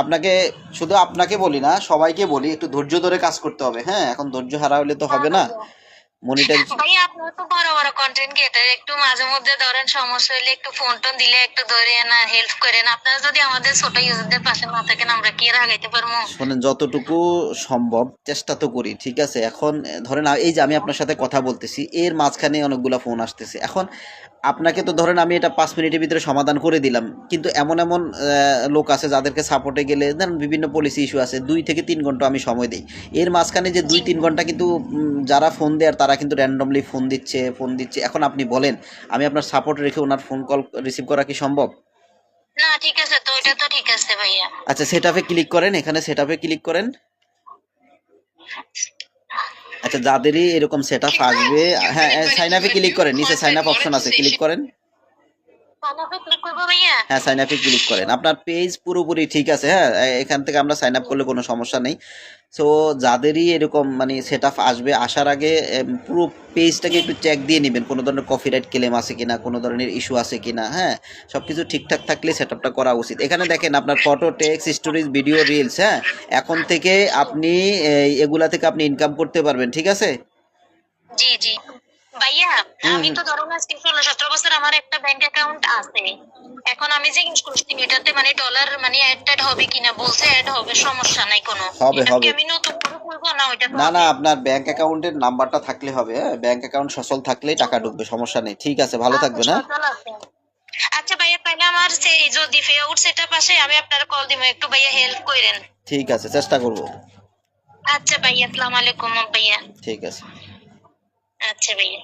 আপনাকে শুধু আপনাকে বলি না, সবাইকে বলি একটু ধৈর্য ধরে কাজ করতে হবে। হ্যাঁ, এখন ধৈর্য হারা হলে তো হবে না। মনিটাইজ ভাইয়া আপনারা তো বড় বড় কন্টেন্ট ক্রিয়েটার, একটু মাঝে মধ্যে ধরেন সমস্যা হলে একটু ফোন টোন দিলে একটু ধরে না হেল্প করেন। আপনারা যদি আমাদের ছোট ইউজারদের পাশে না থাকেন আমরা কি আর আগাইতে পারবো? শোনেন, যতটুকু সম্ভব চেষ্টা তো করি, ঠিক আছে? এখন ধরেন এই যে আমি আপনার সাথে কথা বলতেছি, এর মাঝখানে অনেকগুলা ফোন আসতেছে। এখন আপনাকে তো ধরেন আমি এটা 5 মিনিটের ভিতরে সমাধান করে দিলাম, কিন্তু এমন এমন লোক আছে যাদেরকে সাপোর্টে গেলে ধরেন বিভিন্ন পলিসি ইস্যু আছে, 2 থেকে 3 ঘন্টা আমি সময় দিই। এর মাঝখানে যে জি 2-3 ঘন্টা কিন্তু যারা ফোন দেয় তারা কিন্তু র্যান্ডমলি ফোন দিচ্ছে। এখন আপনি বলেন, আমি আপনার সাপোর্ট রেখে ওনার ফোন কল রিসিভ করা কি সম্ভব? না, ঠিক আছে তো, ওইটা তো ঠিক আছে ভাইয়া। আচ্ছা, সেট আপে ক্লিক করেন, এখানে সেট আপে ক্লিক করেন। আচ্ছা, যাদেরই এরকম সেট আপ আসবে, হ্যাঁ, সাইন আপে ক্লিক করেন, নিচে সাইন আপ অপশন আছে, ক্লিক করেন। তাহলে ক্লিক করবো ভাইয়া? হ্যাঁ, সাইন আপে ক্লিক করেন। আপনার পেজ পুরোপুরি ঠিক আছে। হ্যাঁ, এখান থেকে আমরা সাইন আপ করলে কোনো সমস্যা নেই। সো যাদেরই এরকম মানে সেট আপ আসবে, আসার আগে পুরো পেজটাকে একটু চেক দিয়ে নেবেন, কোনো ধরনের কপিরাইট ক্লেম আছে কিনা, কোনো ধরনের ইস্যু আছে কিনা। হ্যাঁ, সব কিছু ঠিকঠাক থাকলে সেট আপটা করা উচিত। এখানে দেখেন আপনার photo, text, stories, video, reels. হ্যাঁ, এখন থেকে আপনি এগুলা থেকে আপনি ইনকাম করতে পারবেন, ঠিক আছে? জি জি ভাইয়া, হুম, আমি হুম। তো ধরুন আজকে 16-17 বছর আমার একটা ব্যাংক অ্যাকাউন্ট আছে। এখন আমি যে ইউজ করছি এটাতে মানে ডলার মানে অ্যাড হবে কিনা, বলছে অ্যাড হবে, সমস্যা নাই কোনো। হবে, এটা কি হবে। আমি নতুন করে করবো না ওইটা তো না, না, হবে? আপনার ব্যাংক অ্যাকাউন্টের নাম্বারটা থাকলে হবে। হ্যাঁ, ব্যাংক অ্যাকাউন্ট সচল থাকলেই টাকা ঢুকবে, সমস্যা নেই। ঠিক আছে, ভালো আচ্ছা, থাকবেন। হ্যাঁ, সচল আছে। আচ্ছা ভাইয়া, তাহলে আমার সেই যদি ফেউড সেটা পাশে আমি আপনার কল দিব, একটু ভাইয়া হেল্প করেন। ঠিক আছে, চেষ্টা করব। আচ্ছা ভাইয়া, আসসালামু আলাইকুম ভাইয়া। ঠিক আছে। আচ্ছা ভাইয়া।